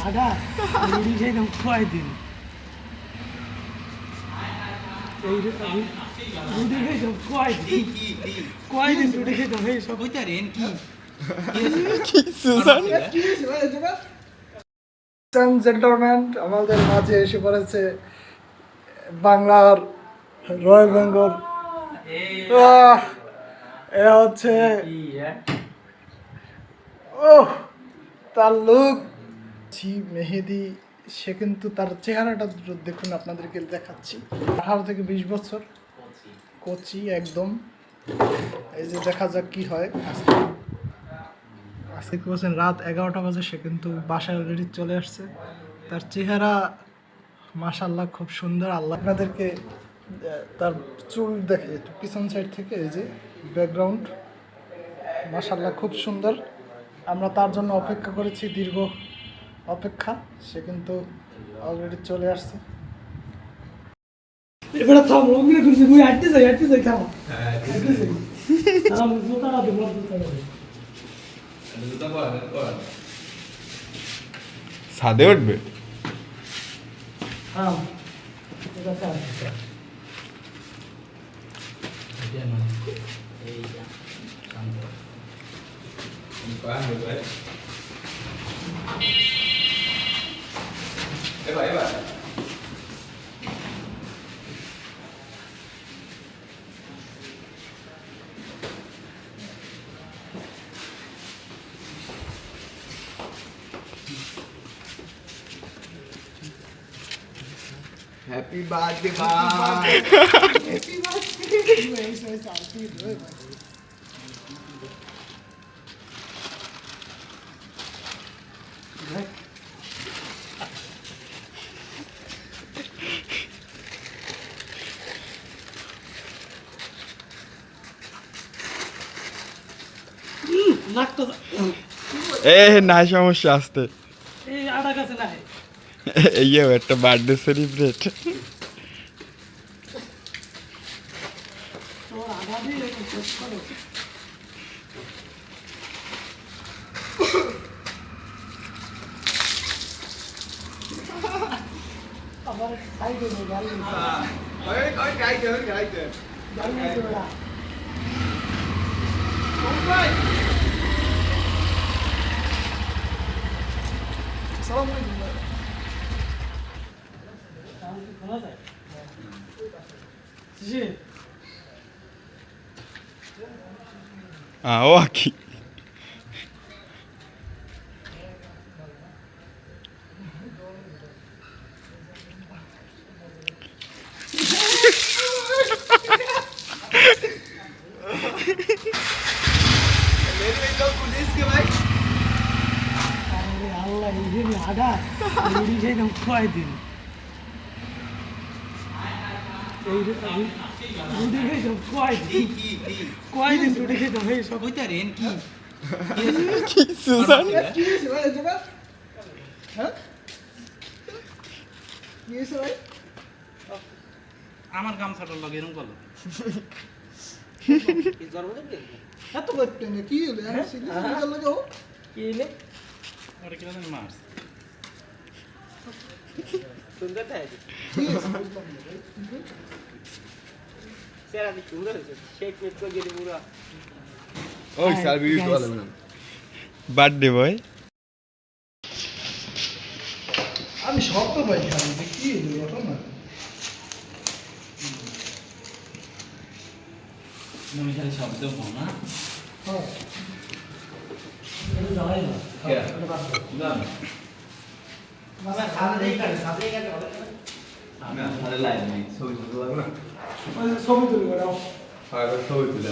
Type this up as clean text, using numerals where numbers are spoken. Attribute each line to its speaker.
Speaker 1: আডা রুটি খাইতাম কয়দিন এই রুটি খাইতাম কয়দিন রুটি খাইতাম এই সব
Speaker 2: কইতারেন কি
Speaker 3: জেন্টলম্যান আমাদের মাঝে এসে পড়েছে বাংলার রয়্যাল বেঙ্গল এ হচ্ছে ও তার লুক মেহেদি সে কিন্তু তার চেহারাটা দেখুন আপনাদেরকে দেখাচ্ছি 18 থেকে 20 বছর কোচি একদম এই যে দেখা যাক কি হয় আজকে কি বলছেন রাত 11টা বাজে সে কিন্তু বাসায় অলরেডি চলে আসছে তার চেহারা মাশাআল্লাহ খুব সুন্দর আল্লাহ আপনাদেরকে তার চুল দেখে পিছন সাইড থেকে এই যে ব্যাকগ্রাউন্ড মাশাআল্লাহ খুব সুন্দর আমরা তার জন্য অপেক্ষা করেছি দীর্ঘ অপেক্ষা সে কিন্তু অলরেডি চলে আসছে
Speaker 1: এবারে থাম রঙিন করছি মুই হাঁটতে যাই থাম আমি জুতাটা দেব
Speaker 4: ছাদে উঠবে
Speaker 1: থাম এটা থাম
Speaker 2: হ্যাপি বার্থডে মা
Speaker 1: নাকটা
Speaker 4: এ না সমস্যা আসতে
Speaker 1: এই আডা কাছে না
Speaker 4: এইও একটা বার্থডে সেলিব্রেট
Speaker 1: তোর আডা দিয়ে শেষ করো আবার সাইডে নিয়ে গাল
Speaker 2: ওই গাইতে গাইতে
Speaker 1: গাল নিয়ে চলা
Speaker 3: সালাম আলাইকুম
Speaker 1: শোনা যায় জি
Speaker 4: ও কি
Speaker 2: पुलिस के भाई
Speaker 1: আরে আল্লাহ এই যে আডা রুটি খাইতাম কয়দিন এই রুটি খাইতাম কয়দিন রুটি খাইতাম এই সব
Speaker 2: কইতারেন কি
Speaker 4: সুসান
Speaker 3: কি হয়েছে ভাই জোগাড় হ্যাঁ কি হয়েছে ভাই
Speaker 2: আমার গামছাটার লগে এরকম করলো
Speaker 3: এত করতে না কি হলো হ্যাঁ সিরিয়াস লাগে ও
Speaker 1: কি এলে
Speaker 2: ওটা কিনা জানি মাছ
Speaker 1: সুন্দর তাই
Speaker 3: কি হয়েছে বুঝলাম না ভাই
Speaker 1: সেরা দি সুন্দর হয়েছে শেক পেট করে গেলি পুরো
Speaker 4: ওই স্যার ভিডিও তো ভালো না বার্থডে বয়
Speaker 3: আমি সব তো ভাই খালি কি হলো এখন না
Speaker 2: মনে খালি শব্দ কম না
Speaker 3: হ্যাঁ
Speaker 1: এটা যাই না
Speaker 2: না
Speaker 1: মানে সামনে কাটে
Speaker 2: আমি আসলে লাইভ নেই ছবি তুলতে লাগবে না
Speaker 3: ছবি তুলি বেড়াও
Speaker 2: ছবি তুলে